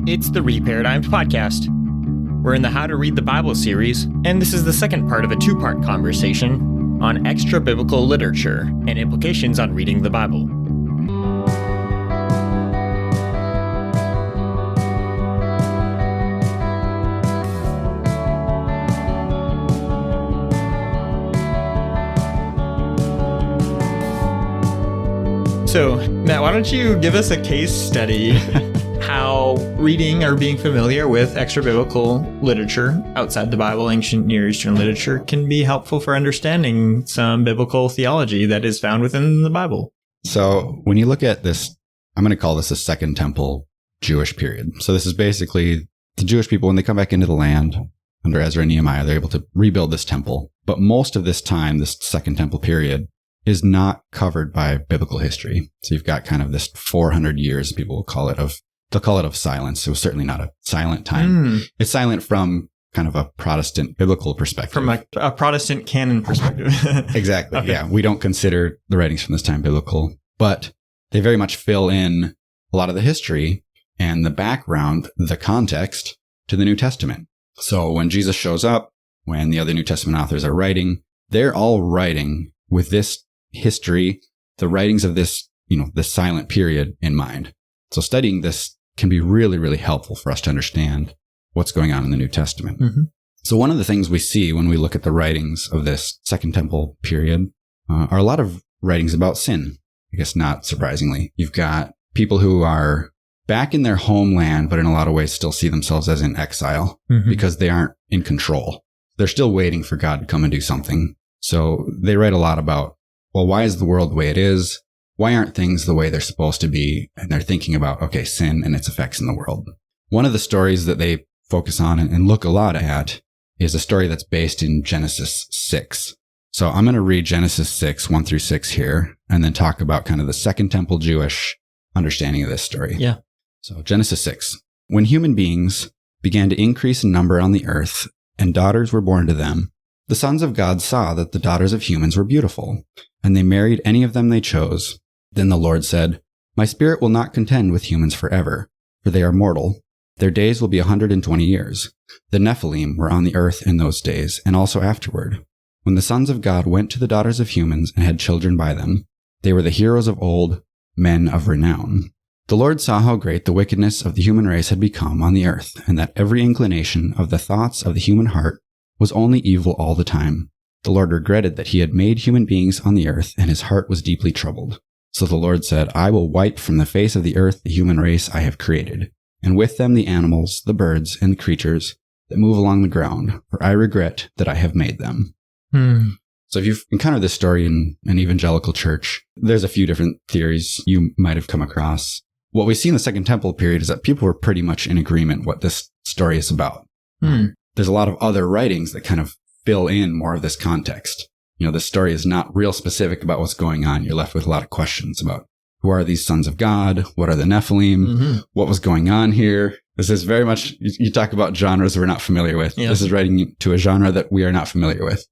It's the Reparadigmed Podcast. We're in the How to Read the Bible series, and this is the second part of a two-part conversation on extra-biblical literature and implications on reading the Bible. So, Matt, why don't you give us a case study how reading or being familiar with extra-biblical literature outside the Bible, ancient Near Eastern literature, can be helpful for understanding some biblical theology that is found within the Bible. So when you look at this, I'm going to call this a Second Temple Jewish period. So this is basically the Jewish people, when they come back into the land under Ezra and Nehemiah, they're able to rebuild this temple. But most of this time, this Second Temple period, is not covered by biblical history. So you've got kind of this 400 years, people will call it, they'll call it of silence. It was certainly not a silent time. It's silent from kind of a Protestant biblical perspective. From a Protestant canon perspective. Exactly. Okay. Yeah. We don't consider the writings from this time biblical, but they very much fill in a lot of the history and the background, the context to the New Testament. So when Jesus shows up, when the other New Testament authors are writing, they're all writing with this history, the writings of this, this silent period in mind. So studying this can be really, really helpful for us to understand what's going on in the New Testament. Mm-hmm. So one of the things we see when we look at the writings of this Second Temple period are a lot of writings about sin. I guess not surprisingly. You've got people who are back in their homeland, but in a lot of ways still see themselves as in exile because they aren't in control. They're still waiting for God to come and do something. So they write a lot about, well, why is the world the way it is? Why aren't things the way they're supposed to be? And they're thinking about, okay, sin and its effects in the world. One of the stories that they focus on and look a lot at is a story that's based in Genesis 6. So I'm going to read Genesis 6, 1 through 6 here, and then talk about kind of the Second Temple Jewish understanding of this story. Yeah. So Genesis 6. When human beings began to increase in number on the earth, and daughters were born to them, the sons of God saw that the daughters of humans were beautiful, and they married any of them they chose. Then the Lord said, "My spirit will not contend with humans forever, for they are mortal. Their days will be 120 years. The Nephilim were on the earth in those days, and also afterward. When the sons of God went to the daughters of humans and had children by them, they were the heroes of old, men of renown. The Lord saw how great the wickedness of the human race had become on the earth, and that every inclination of the thoughts of the human heart was only evil all the time. The Lord regretted that he had made human beings on the earth, and his heart was deeply troubled. So the Lord said, I will wipe from the face of the earth the human race I have created, and with them the animals, the birds, and the creatures that move along the ground, for I regret that I have made them." So if you've encountered this story in an evangelical church, there's a few different theories you might have come across. What we see in the Second Temple period is that people were pretty much in agreement what this story is about. There's a lot of other writings that kind of fill in more of this context. This story is not real specific about what's going on. You're left with a lot of questions about who are these sons of God? What are the Nephilim? What was going on here? This is very much, you talk about genres we're not familiar with. Yeah. This is writing to a genre that we are not familiar with.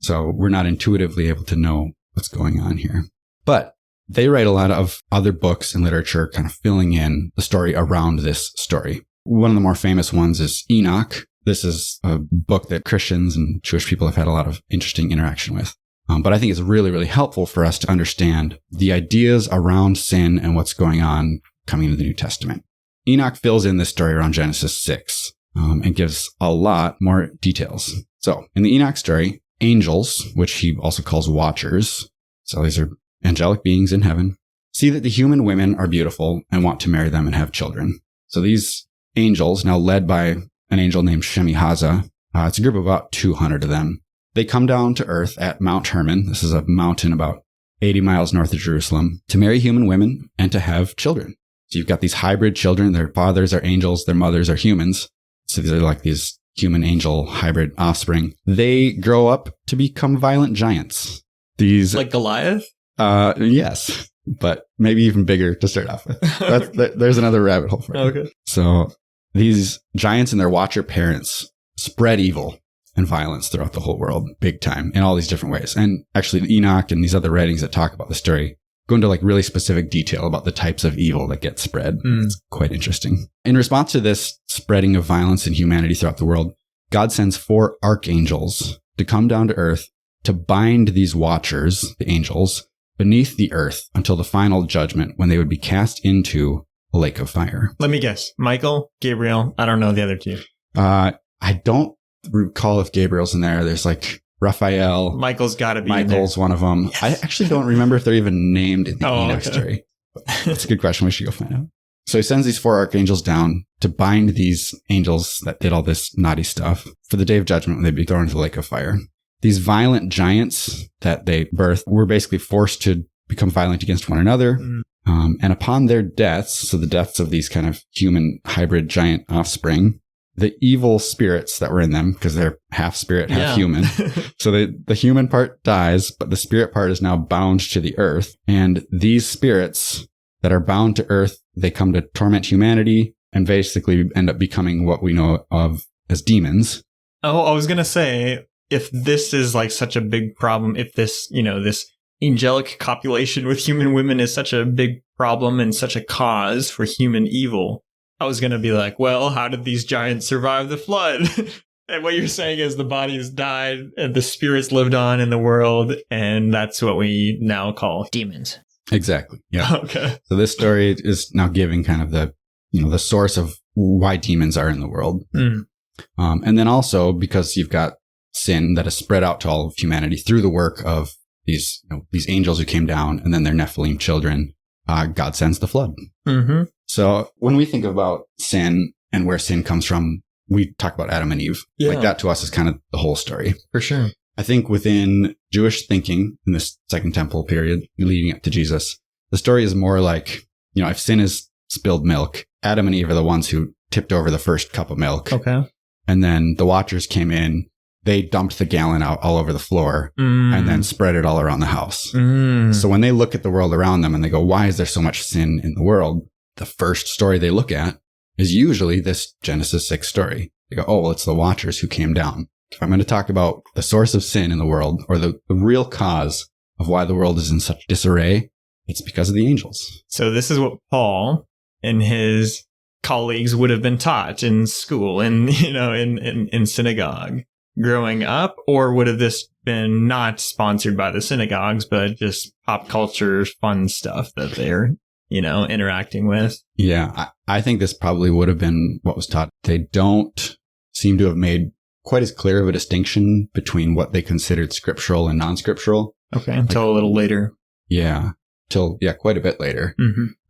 So we're not intuitively able to know what's going on here. But they write a lot of other books and literature kind of filling in the story around this story. One of the more famous ones is Enoch. This is a book that Christians and Jewish people have had a lot of interesting interaction with. But I think it's really, really helpful for us to understand the ideas around sin and what's going on coming into the New Testament. Enoch fills in this story around Genesis 6 and gives a lot more details. So in the Enoch story, angels, which he also calls watchers, so these are angelic beings in heaven, see that the human women are beautiful and want to marry them and have children. So these angels, now led by an angel named Shemihaza, it's a group of about 200 of them. They come down to earth at Mount Hermon. This is a mountain about 80 miles north of Jerusalem, to marry human women and to have children. So you've got these hybrid children. Their fathers are angels. Their mothers are humans. So these are like these human-angel hybrid offspring. They grow up to become violent giants. These, like Goliath? Yes, but maybe even bigger to start off with. There's another rabbit hole for you. Okay. So these giants and their watcher parents spread evil and violence throughout the whole world, big time, in all these different ways. And actually, Enoch and these other writings that talk about the story go into like really specific detail about the types of evil that get spread. It's quite interesting. In response to this spreading of violence and humanity throughout the world, God sends 4 archangels to come down to earth to bind these watchers, the angels, beneath the earth until the final judgment when they would be cast into a lake of fire. Let me guess. Michael, Gabriel, I don't know the other 2. I don't recall if Gabriel's in there. There's like Raphael. Michael's got to be Michael's one of them. Yes. I actually don't remember if they're even named in the Enoch story. That's a good question. We should go find out. So he sends these 4 archangels down to bind these angels that did all this naughty stuff for the day of judgment when they'd be thrown into the lake of fire. These violent giants that they birthed were basically forced to become violent against one another. And upon their deaths, so the deaths of these kind of human hybrid giant offspring, the evil spirits that were in them, because they're half spirit, half human. So the human part dies, but the spirit part is now bound to the earth. And these spirits that are bound to earth, they come to torment humanity and basically end up becoming what we know of as demons. Oh, I was going to say, if this is like such a big problem, if this, this angelic copulation with human women is such a big problem and such a cause for human evil, I was going to be like, well, how did these giants survive the flood? And what you're saying is the bodies died and the spirits lived on in the world. And that's what we now call demons. Exactly. Yeah. Okay. So this story is now giving kind of the source of why demons are in the world. And then also because you've got sin that is spread out to all of humanity through the work of these angels who came down and then their Nephilim children, God sends the flood. So when we think about sin and where sin comes from, we talk about Adam and Eve. Yeah. Like that to us is kind of the whole story. For sure. I think within Jewish thinking in this Second Temple period leading up to Jesus, the story is more like, if sin is spilled milk, Adam and Eve are the ones who tipped over the first cup of milk. Okay. And then the watchers came in, they dumped the gallon out all over the floor and then spread it all around the house. So when they look at the world around them and they go, why is there so much sin in the world? The first story they look at is usually this Genesis 6 story. They go, oh, well, it's the watchers who came down. If I'm going to talk about the source of sin in the world or the real cause of why the world is in such disarray, it's because of the angels. So this is what Paul and his colleagues would have been taught in school and, in synagogue growing up, or would have this been not sponsored by the synagogues, but just pop culture fun stuff that they're, interacting with? Yeah, I think this probably would have been what was taught. They don't seem to have made quite as clear of a distinction between what they considered scriptural and non-scriptural. Okay, until a little later. Yeah, quite a bit later.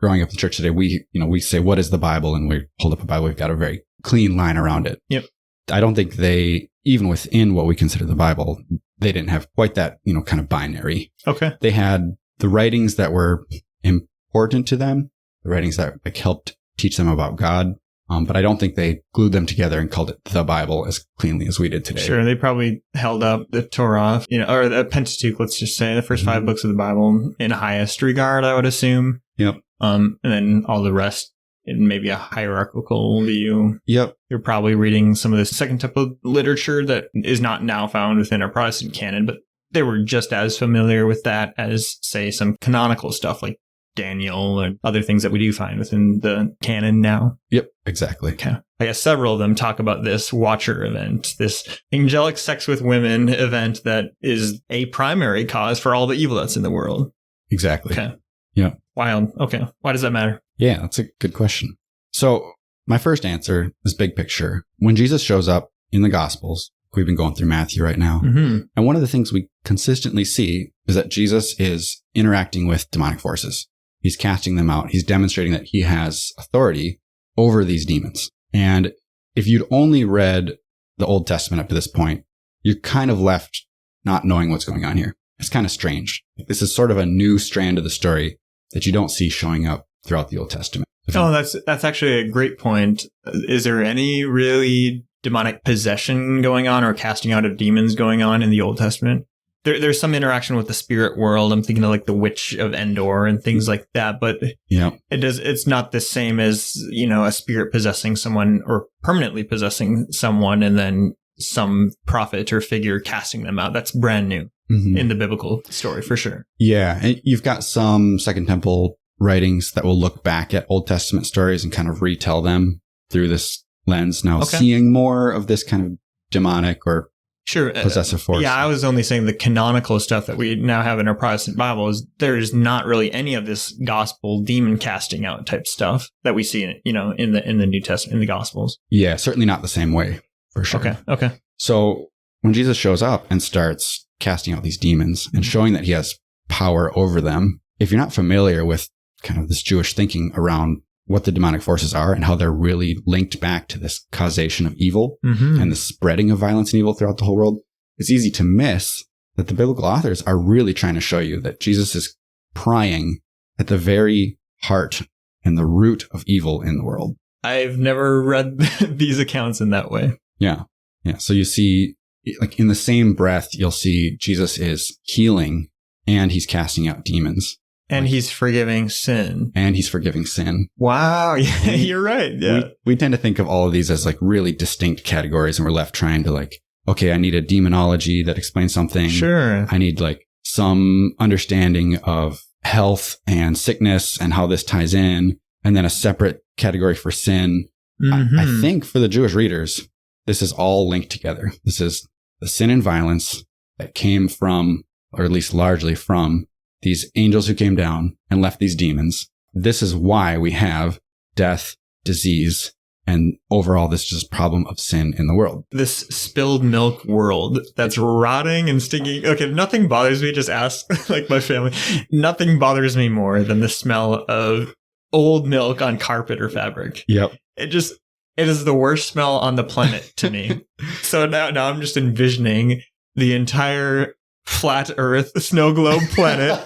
Growing up in the church today, we say, what is the Bible? And we hold up a Bible, we've got a very clean line around it. Yep. I don't think they, even within what we consider the Bible, they didn't have quite that, kind of binary. Okay. They had the writings that were important to them, the writings that helped teach them about God. But I don't think they glued them together and called it the Bible as cleanly as we did today. Sure. They probably held up the Torah, or the Pentateuch, let's just say, the first 5 books of the Bible in highest regard, I would assume. Yep. And then all the rest in maybe a hierarchical view. Yep. You're probably reading some of the Second Temple literature that is not now found within our Protestant canon, but they were just as familiar with that as, say, some canonical stuff like Daniel and other things that we do find within the canon now. Yep, exactly. Okay. I guess several of them talk about this Watcher event, this angelic sex with women event that is a primary cause for all the evil that's in the world. Exactly. Okay. Yeah. Wild. Okay. Why does that matter? Yeah, that's a good question. So my first answer is big picture. When Jesus shows up in the Gospels, we've been going through Matthew right now. And one of the things we consistently see is that Jesus is interacting with demonic forces. He's casting them out. He's demonstrating that he has authority over these demons. And if you'd only read the Old Testament up to this point, you're kind of left not knowing what's going on here. It's kind of strange. This is sort of a new strand of the story that you don't see showing up throughout the Old Testament. Oh, that's actually a great point. Is there any really demonic possession going on or casting out of demons going on in the Old Testament? There's some interaction with the spirit world. I'm thinking of like the Witch of Endor and things like that, but yeah, it's not the same as, a spirit possessing someone or permanently possessing someone and then some prophet or figure casting them out. That's brand new. in the biblical story, for sure. Yeah. And you've got some Second Temple writings that will look back at Old Testament stories and kind of retell them through this lens. Now, seeing more of this kind of demonic or possessive force. Yeah, I was only saying the canonical stuff that we now have in our Protestant Bible is there's not really any of this gospel demon casting out type stuff that we see, in the New Testament, in the Gospels. Yeah, certainly not the same way, for sure. Okay. So when Jesus shows up and starts casting out these demons and showing that he has power over them, if you're not familiar with kind of this Jewish thinking around what the demonic forces are and how they're really linked back to this causation of evil and the spreading of violence and evil throughout the whole world, it's easy to miss that the biblical authors are really trying to show you that Jesus is prying at the very heart and the root of evil in the world. I've never read these accounts in that way. Yeah. So you see, like in the same breath, you'll see Jesus is healing and he's casting out demons. And he's forgiving sin. Wow. Yeah, you're right. Yeah. We tend to think of all of these as like really distinct categories, and we're left trying to like, okay, I need a demonology that explains something. Sure. I need like some understanding of health and sickness and how this ties in, and then a separate category for sin. I think for the Jewish readers, this is all linked together. This is the sin and violence that came from, or at least largely from, these angels who came down and left these demons. This is why we have death, disease, and overall this just problem of sin in the world. This spilled milk world that's rotting and stinking. Okay, nothing bothers me. Just ask like my family. Nothing bothers me more than the smell of old milk on carpet or fabric. Yep. It is the worst smell on the planet to me. So now I'm just envisioning the entire flat earth, snow globe planet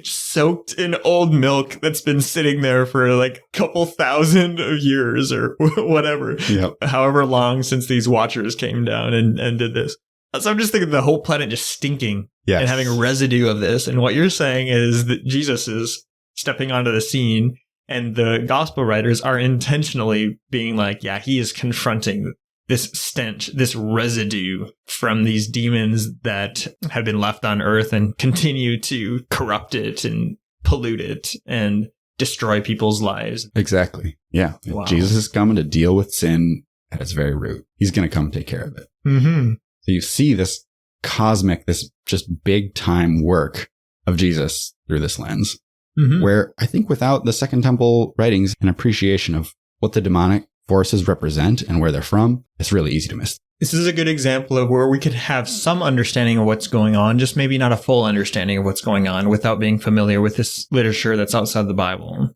soaked in old milk that's been sitting there for like a couple thousand of years or whatever, however long since these watchers came down and did this. So I'm just thinking the whole planet just stinking and having a residue of this. And what you're saying is that Jesus is stepping onto the scene, and the gospel writers are intentionally being like, yeah, he is confronting this stench, this residue from these demons that have been left on earth and continue to corrupt it and pollute it and destroy people's lives. Exactly. Yeah. Wow. Jesus is coming to deal with sin at its very root. He's going to come take care of it. So you see this cosmic, this just big time work of Jesus through this lens, where I think without the Second Temple writings and appreciation of what the demonic forces represent and where they're from, it's really easy to miss. This is a good example of where we could have some understanding of what's going on, just maybe not a full understanding of what's going on without being familiar with this literature that's outside the Bible.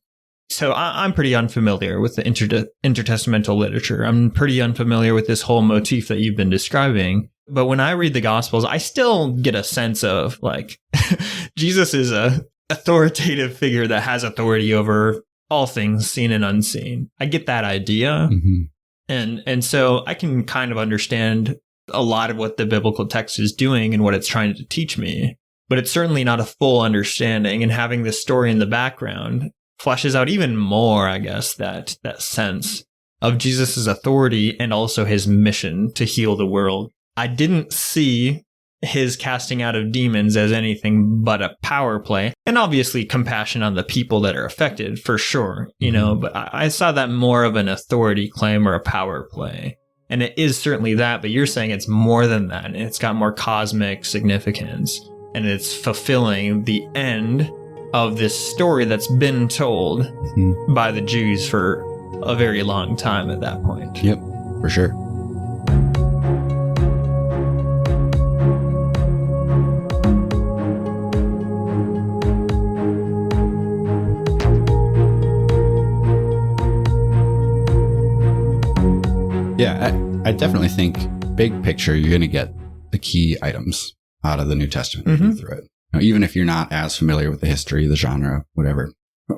So I'm pretty unfamiliar with the intertestamental literature. I'm pretty unfamiliar with this whole motif that you've been describing. But when I read the Gospels, I still get a sense of like Jesus is a authoritative figure that has authority over all things seen and unseen. I get that idea. And so I can kind of understand a lot of what the biblical text is doing and what it's trying to teach me. But it's certainly not a full understanding. And having this story in the background fleshes out even more, I guess, that sense of Jesus's authority and also his mission to heal the world. I didn't see his casting out of demons as anything but a power play, and obviously compassion on the people that are affected, for sure, but I saw that more of an authority claim or a power play. And it is certainly that, but you're saying it's more than that, and it's got more cosmic significance, and it's fulfilling the end of this story that's been told by the Jews for a very long time at that point. Yep, for sure. Yeah, I definitely think big picture, you're going to get the key items out of the New Testament through it. Even if you're not as familiar with the history, the genre, whatever.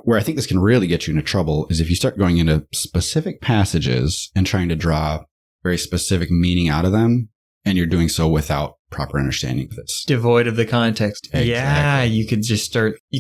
Where I think this can really get you into trouble is if you start going into specific passages and trying to draw very specific meaning out of them, and you're doing so without proper understanding of this. Devoid of the context. Exactly. Yeah, you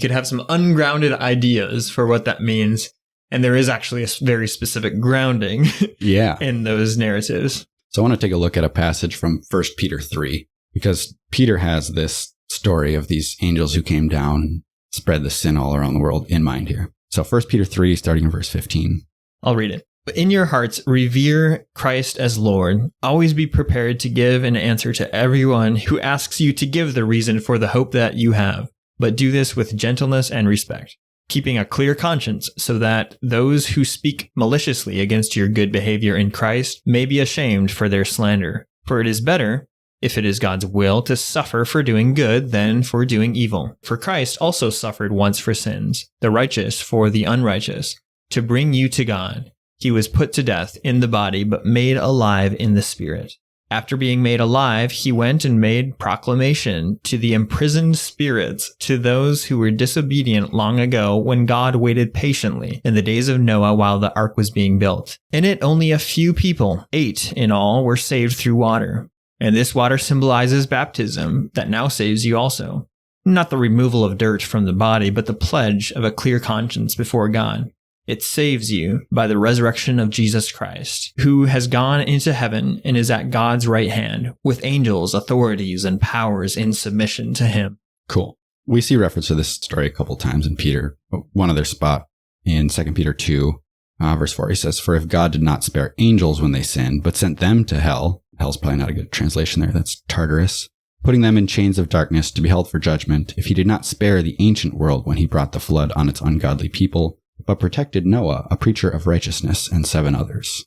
could have some ungrounded ideas for what that means. And there is actually a very specific grounding in those narratives. So I want to take a look at a passage from 1 Peter 3. because Peter has this story of these angels who came down and spread the sin all around the world in mind here. So 1 Peter 3, starting in verse 15. I'll read it. But in your hearts, revere Christ as Lord. Always be prepared to give an answer to everyone who asks you to give the reason for the hope that you have. But do this with gentleness and respect, keeping a clear conscience so that those who speak maliciously against your good behavior in Christ may be ashamed for their slander. For it is better, if it is God's will, to suffer for doing good than for doing evil. For Christ also suffered once for sins, the righteous for the unrighteous, to bring you to God. He was put to death in the body, but made alive in the spirit. After being made alive, he went and made proclamation to the imprisoned spirits, to those who were disobedient long ago when God waited patiently in the days of Noah while the ark was being built. In it, only a few people, 8 in all, were saved through water. And this water symbolizes baptism that now saves you also. Not the removal of dirt from the body, but the pledge of a clear conscience before God. It saves you by the resurrection of Jesus Christ, who has gone into heaven and is at God's right hand, with angels, authorities, and powers in submission to him. Cool. We see reference to this story a couple times in Peter. One other spot in 2 Peter 2, verse 4, he says, "For if God did not spare angels when they sinned, but sent them to hell," hell's probably not a good translation there, that's Tartarus, "putting them in chains of darkness to be held for judgment, if he did not spare the ancient world when he brought the flood on its ungodly people, but protected Noah, a preacher of righteousness, and 7 others."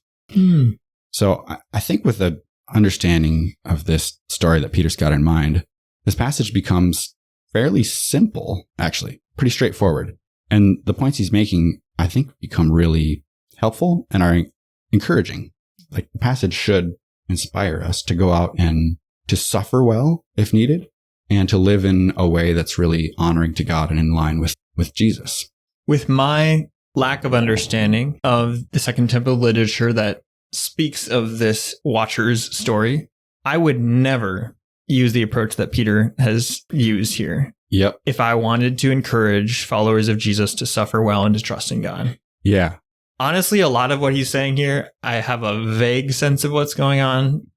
So I think with the understanding of this story that Peter's got in mind, this passage becomes fairly simple, actually, pretty straightforward. And the points he's making, I think, become really helpful and are encouraging. Like, the passage should inspire us to go out and to suffer well, if needed, and to live in a way that's really honoring to God and in line with Jesus. With my lack of understanding of the Second Temple literature that speaks of this Watcher's story, I would never use the approach that Peter has used here. Yep. If I wanted to encourage followers of Jesus to suffer well and to trust in God. Yeah. Honestly, a lot of what he's saying here, I have a vague sense of what's going on,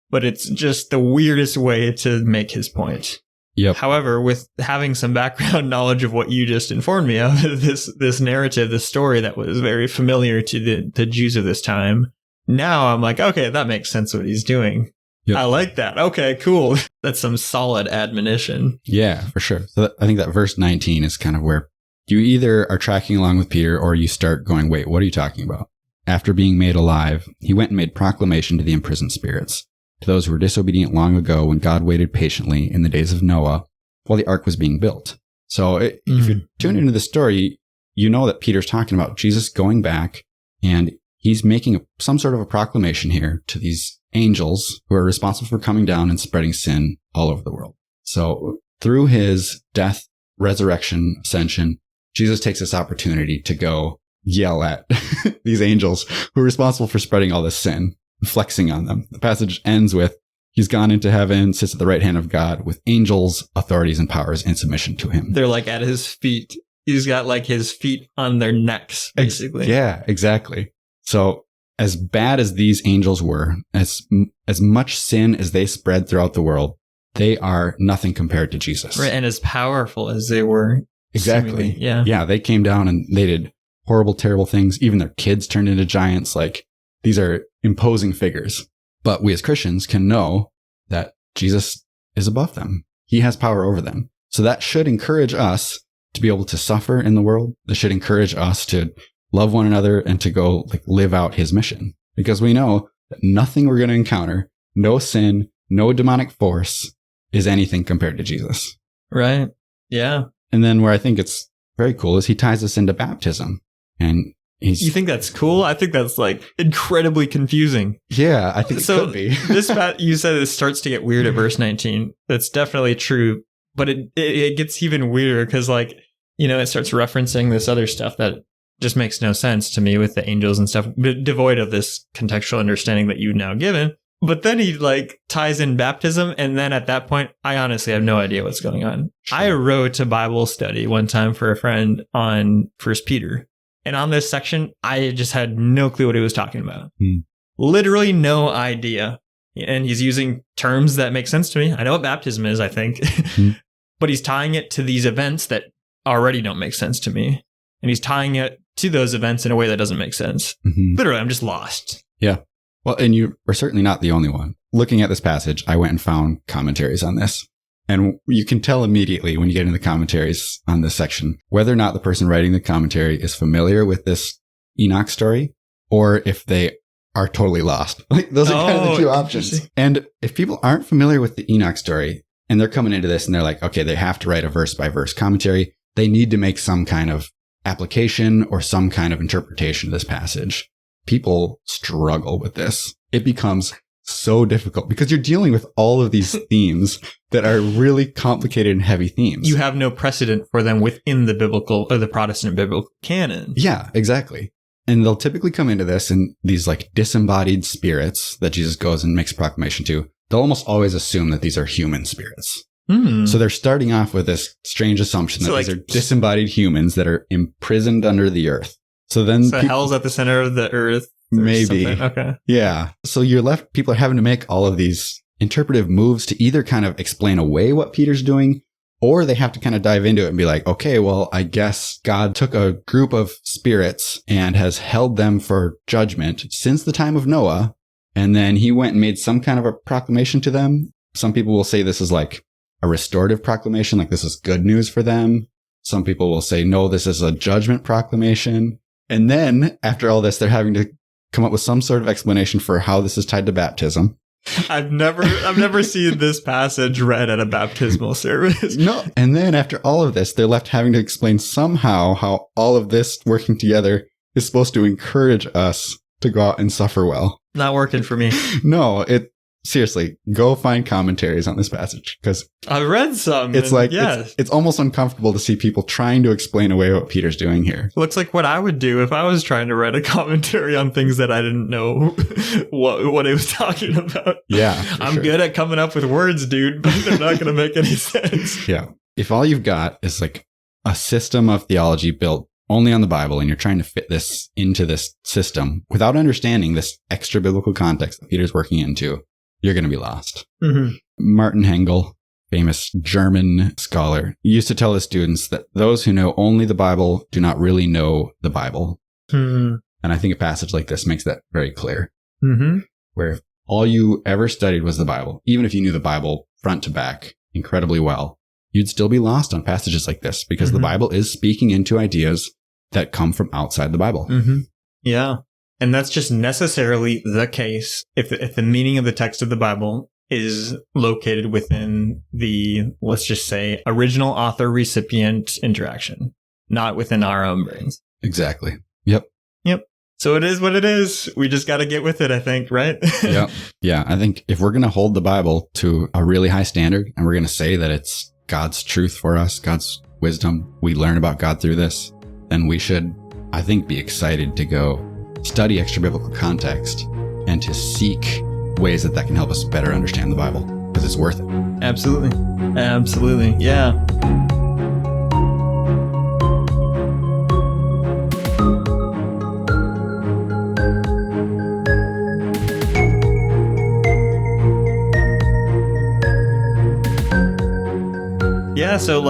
but it's just the weirdest way to make his point. Yep. However, with having some background knowledge of what you just informed me of, this narrative, this story that was very familiar to the Jews of this time, now I'm like, okay, that makes sense what he's doing. Yep. I like that. Okay, cool. That's some solid admonition. Yeah, for sure. So I think that verse 19 is kind of where you either are tracking along with Peter or you start going, wait, what are you talking about? After being made alive, he went and made proclamation to the imprisoned spirits, to those who were disobedient long ago when God waited patiently in the days of Noah while the ark was being built. So if you tune into the story, you know that Peter's talking about Jesus going back and he's making some sort of a proclamation here to these angels who are responsible for coming down and spreading sin all over the world. So through his death, resurrection, ascension, Jesus takes this opportunity to go yell at these angels who are responsible for spreading all this sin, flexing on them. The passage ends with, he's gone into heaven, sits at the right hand of God with angels, authorities, and powers in submission to him. They're like at his feet. He's got like his feet on their necks, basically. Yeah, exactly. So as bad as these angels were, as much sin as they spread throughout the world, they are nothing compared to Jesus. Right, and as powerful as they were. Exactly. Yeah. Yeah, they came down and they did horrible, terrible things. Even their kids turned into giants. Like, these are imposing figures. But we as Christians can know that Jesus is above them. He has power over them. So that should encourage us to be able to suffer in the world. That should encourage us to love one another and to go live out his mission. Because we know that nothing we're going to encounter, no sin, no demonic force, is anything compared to Jesus. Right. Yeah. And then where I think it's very cool is he ties us into baptism. And you think that's cool? I think that's incredibly confusing. Yeah, I think it could be. You said it starts to get weird at verse 19. That's definitely true. But it gets even weirder because it starts referencing this other stuff that just makes no sense to me with the angels and stuff, devoid of this contextual understanding that you've now given. But then he ties in baptism. And then at that point, I honestly have no idea what's going on. Sure. I wrote a Bible study one time for a friend on 1 Peter. And on this section, I just had no clue what he was talking about. Literally no idea. And he's using terms that make sense to me. I know what baptism is, I think. But he's tying it to these events that already don't make sense to me. And he's tying it to those events in a way that doesn't make sense. Literally, I'm just lost. Yeah. Well, and you are certainly not the only one. Looking at this passage, I went and found commentaries on this. And you can tell immediately when you get into the commentaries on this section, whether or not the person writing the commentary is familiar with this Enoch story, or if they are totally lost. Like, those are kind of the two options. And if people aren't familiar with the Enoch story and they're coming into this and they're like, okay, they have to write a verse by verse commentary, they need to make some kind of application or some kind of interpretation of this passage. People struggle with this. It becomes so difficult because you're dealing with all of these themes that are really complicated and heavy themes. You have no precedent for them within the biblical or the Protestant biblical canon. Yeah, exactly. And they'll typically come into this and these like disembodied spirits that Jesus goes and makes a proclamation to. They'll almost always assume that these are human spirits. So they're starting off with this strange assumption that these are disembodied humans that are imprisoned under the earth. So hell's at the center of the earth. Maybe. Okay. Yeah. So people are having to make all of these interpretive moves to either kind of explain away what Peter's doing, or they have to kind of dive into it and be like, okay, well, I guess God took a group of spirits and has held them for judgment since the time of Noah. And then he went and made some kind of a proclamation to them. Some people will say this is like a restorative proclamation, like this is good news for them. Some people will say, no, this is a judgment proclamation. And then after all this, they're having to come up with some sort of explanation for how this is tied to baptism. I've never seen this passage read at a baptismal service. No. And then after all of this, they're left having to explain somehow how all of this working together is supposed to encourage us to go out and suffer well. Not working for me. No, seriously, go find commentaries on this passage because I read some. It's like, it's almost uncomfortable to see people trying to explain away what Peter's doing here. Looks like what I would do if I was trying to write a commentary on things that I didn't know what it was talking about. Yeah. I'm good at coming up with words, dude, but they're not going to make any sense. Yeah. If all you've got is like a system of theology built only on the Bible and you're trying to fit this into this system without understanding this extra biblical context that Peter's working into, you're going to be lost. Martin Hengel, famous German scholar, used to tell his students that those who know only the Bible do not really know the Bible. And I think a passage like this makes that very clear. Where if all you ever studied was the Bible, even if you knew the Bible front to back incredibly well, you'd still be lost on passages like this because the Bible is speaking into ideas that come from outside the Bible. Yeah. And that's just necessarily the case if the meaning of the text of the Bible is located within the, let's just say, original author-recipient interaction, not within our own brains. Exactly. Yep. So it is what it is. We just got to get with it, I think, right? Yep. Yeah. I think if we're going to hold the Bible to a really high standard and we're going to say that it's God's truth for us, God's wisdom, we learn about God through this, then we should, I think, be excited to go study extra biblical context and to seek ways that can help us better understand the Bible because it's worth it. Absolutely. Yeah. Yeah. So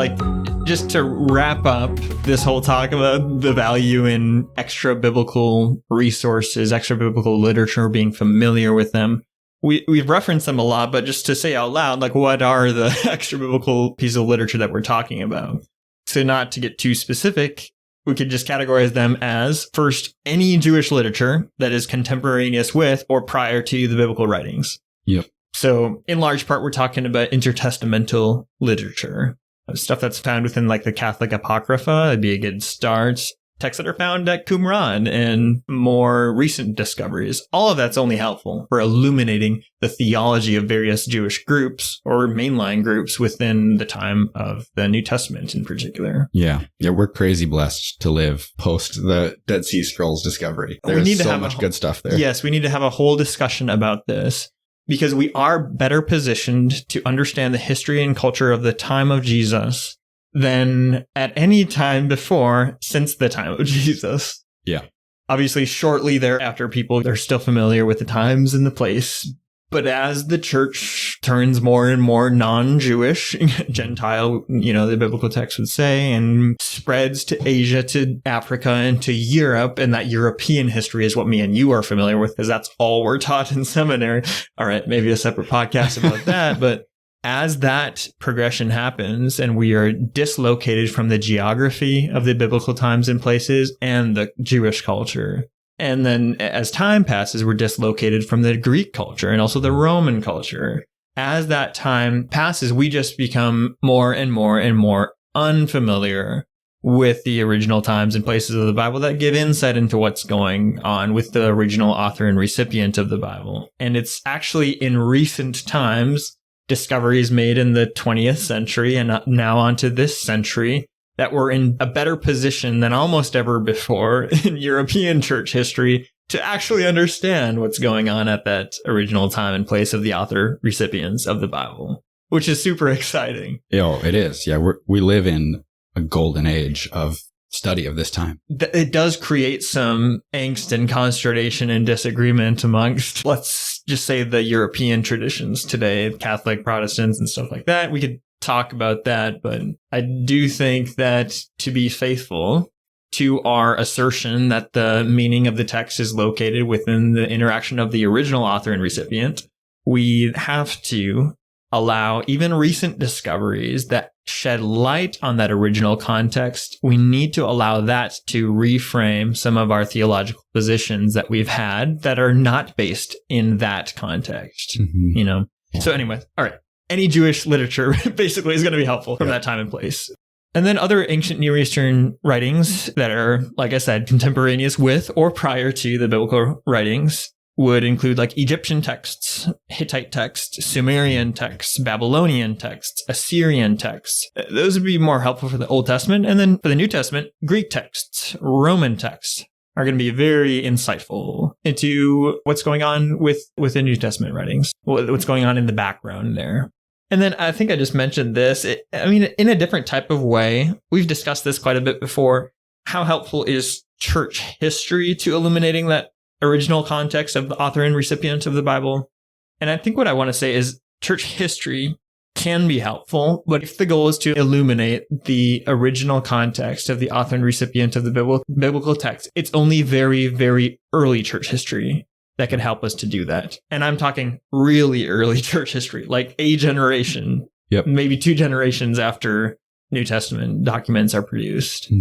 just to wrap up this whole talk about the value in extra biblical resources, extra biblical literature, being familiar with them. We've referenced them a lot, but just to say out loud, what are the extra biblical pieces of literature that we're talking about? So not to get too specific, we could just categorize them as, first, any Jewish literature that is contemporaneous with or prior to the biblical writings. Yep. So in large part, we're talking about intertestamental literature. Stuff that's found within the Catholic Apocrypha would be a good start. Texts that are found at Qumran and more recent discoveries. All of that's only helpful for illuminating the theology of various Jewish groups or mainline groups within the time of the New Testament in particular. Yeah. We're crazy blessed to live post the Dead Sea Scrolls discovery. There's so much good stuff there. Yes, we need to have a whole discussion about this. Because we are better positioned to understand the history and culture of the time of Jesus than at any time before since the time of Jesus. Yeah. Obviously, shortly thereafter, people are still familiar with the times and the place. But as the church turns more and more non-Jewish, Gentile, the biblical text would say, and spreads to Asia, to Africa, and to Europe, and that European history is what me and you are familiar with, because that's all we're taught in seminary. All right, maybe a separate podcast about that. But as that progression happens and we are dislocated from the geography of the biblical times and places and the Jewish culture, and then as time passes, we're dislocated from the Greek culture and also the Roman culture. As that time passes, we just become more and more and more unfamiliar with the original times and places of the Bible that give insight into what's going on with the original author and recipient of the Bible. And it's actually in recent times, discoveries made in the 20th century and now onto this century, that we're in a better position than almost ever before in European church history to actually understand what's going on at that original time and place of the author recipients of the Bible, which is super exciting. It is. Yeah, we live in a golden age of study of this time. It does create some angst and consternation and disagreement amongst, let's just say, the European traditions today, Catholic, Protestants, and stuff like that. We could talk about that, but I do think that to be faithful to our assertion that the meaning of the text is located within the interaction of the original author and recipient, we have to allow even recent discoveries that shed light on that original context. We need to allow that to reframe some of our theological positions that we've had that are not based in that context, Yeah. So anyway, all right. Any Jewish literature basically is going to be helpful from that time and place. And then other ancient Near Eastern writings that are, like I said, contemporaneous with or prior to the biblical writings would include like Egyptian texts, Hittite texts, Sumerian texts, Babylonian texts, Assyrian texts. Those would be more helpful for the Old Testament. And then for the New Testament, Greek texts, Roman texts are going to be very insightful into what's going on with the New Testament writings, what's going on in the background there. And then I think I just mentioned this. In a different type of way, we've discussed this quite a bit before. How helpful is church history to illuminating that original context of the author and recipient of the Bible? And I think what I want to say is church history can be helpful, but if the goal is to illuminate the original context of the author and recipient of the biblical text, it's only very, very early church history that can help us to do that. And I'm talking really early church history, like a generation, maybe 2 generations after New Testament documents are produced.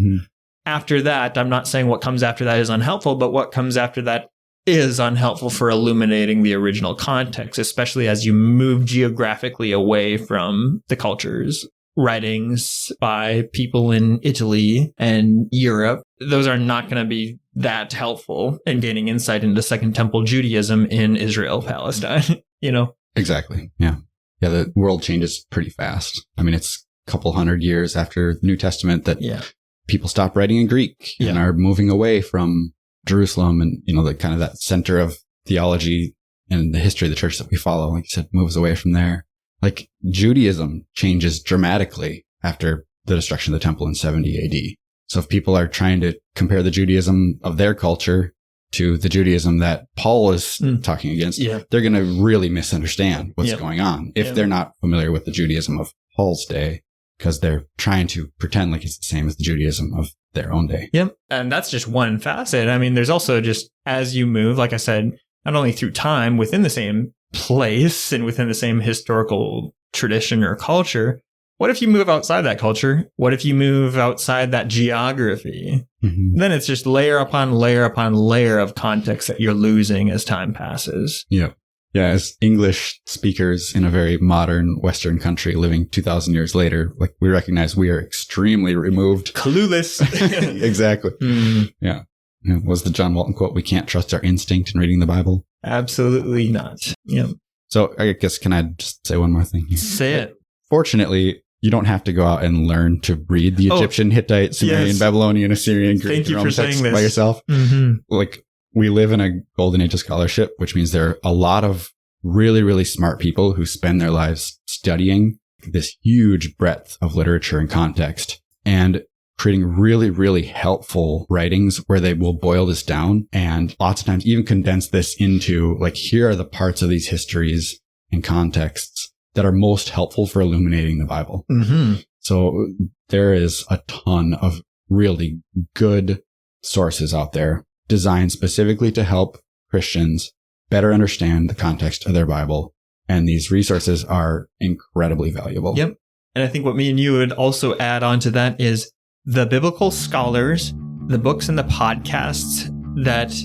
After that, I'm not saying what comes after that is unhelpful, but what comes after that is unhelpful for illuminating the original context, especially as you move geographically away from the cultures. Writings by people in Italy and Europe, those are not going to be that helpful in gaining insight into Second Temple Judaism in Israel, Palestine, Exactly. Yeah. Yeah, the world changes pretty fast. It's a couple hundred years after the New Testament that people stop writing in Greek and are moving away from Jerusalem and, the kind of that center of theology and the history of the church that we follow, like you said, moves away from there. Like Judaism changes dramatically after the destruction of the temple in 70 AD. So if people are trying to compare the Judaism of their culture to the Judaism that Paul is talking against, they're going to really misunderstand what's going on if they're not familiar with the Judaism of Paul's day, because they're trying to pretend like it's the same as the Judaism of their own day. Yep. And that's just one facet. There's also just, as you move, like I said, not only through time within the same place and within the same historical tradition or culture, what if you move outside that culture? What if you move outside that geography? Then it's just layer upon layer upon layer of context that you're losing as time passes. Yeah. Yeah, as English speakers in a very modern Western country living 2,000 years later, like we recognize we are extremely removed. Clueless. Exactly. Yeah. What was the John Walton quote? We can't trust our instinct in reading the Bible. Absolutely not. Yeah. So I guess, can I just say one more thing here? Say it. Fortunately, you don't have to go out and learn to read the Egyptian, Hittite, Sumerian, Babylonian, Assyrian, Greek, and Roman text by yourself. Like, we live in a golden age of scholarship, which means there are a lot of really, really smart people who spend their lives studying this huge breadth of literature and context and creating really, really helpful writings where they will boil this down and lots of times even condense this into like, here are the parts of these histories and contexts that are most helpful for illuminating the Bible. Mm-hmm. So there is a ton of really good sources out there designed specifically to help Christians better understand the context of their Bible. And these resources are incredibly valuable. Yep. And I think what me and you would also add on to that is the biblical scholars, the books and the podcasts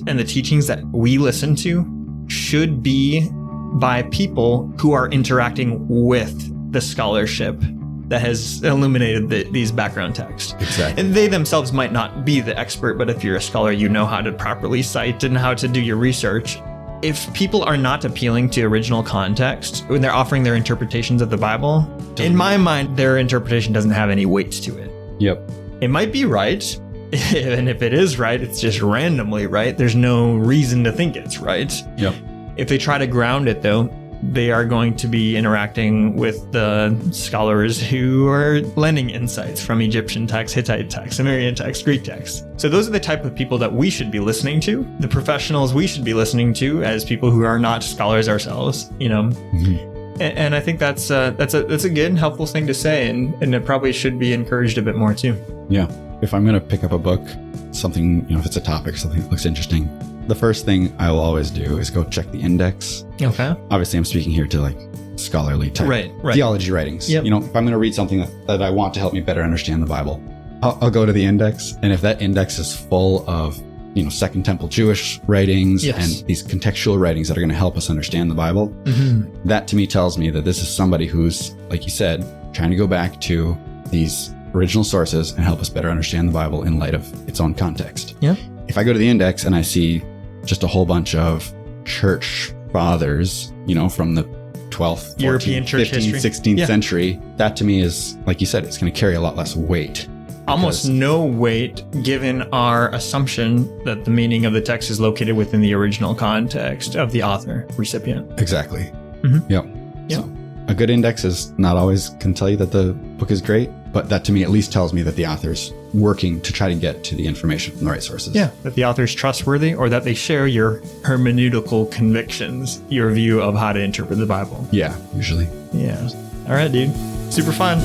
and the teachings that we listen to should be by people who are interacting with the scholarship that has illuminated these background texts. Exactly. And they themselves might not be the expert, but if you're a scholar, you know how to properly cite and how to do your research. If people are not appealing to original context when they're offering their interpretations of the Bible, in my mind, their interpretation doesn't have any weight to it. Yep. It might be right. And if it is right, it's just randomly right. There's no reason to think it's right. Yep. If they try to ground it, though, they are going to be interacting with the scholars who are lending insights from Egyptian texts, Hittite texts, Sumerian texts, Greek texts. So those are the type of people that we should be listening to, the professionals we should be listening to as people who are not scholars ourselves, you know. Mm-hmm. And I think that's a good and helpful thing to say, and it probably should be encouraged a bit more too. Yeah. If I'm going to pick up a book, something, if it's a topic, something that looks interesting, the first thing I will always do is go check the index. Okay. Obviously, I'm speaking here to like scholarly type theology writings. Yep. If I'm going to read something that I want to help me better understand the Bible, I'll go to the index. And if that index is full of, Second Temple Jewish writings and these contextual writings that are going to help us understand the Bible, that to me tells me that this is somebody who's, like you said, trying to go back to these original sources and help us better understand the Bible in light of its own context. Yeah. If I go to the index and I see just a whole bunch of church fathers, from the 12th, 14th, European church 15th, history. 16th century, that to me is, like you said, it's going to carry a lot less weight. Almost no weight given our assumption that the meaning of the text is located within the original context of the author, recipient. Exactly. Mm-hmm. Yep. So a good index is not always can tell you that the book is great, but that to me at least tells me that the author's working to try to get to the information from the right sources. Yeah, that the author's trustworthy or that they share your hermeneutical convictions, your view of how to interpret the Bible. Yeah, usually. Yeah. All right, dude. Super fun.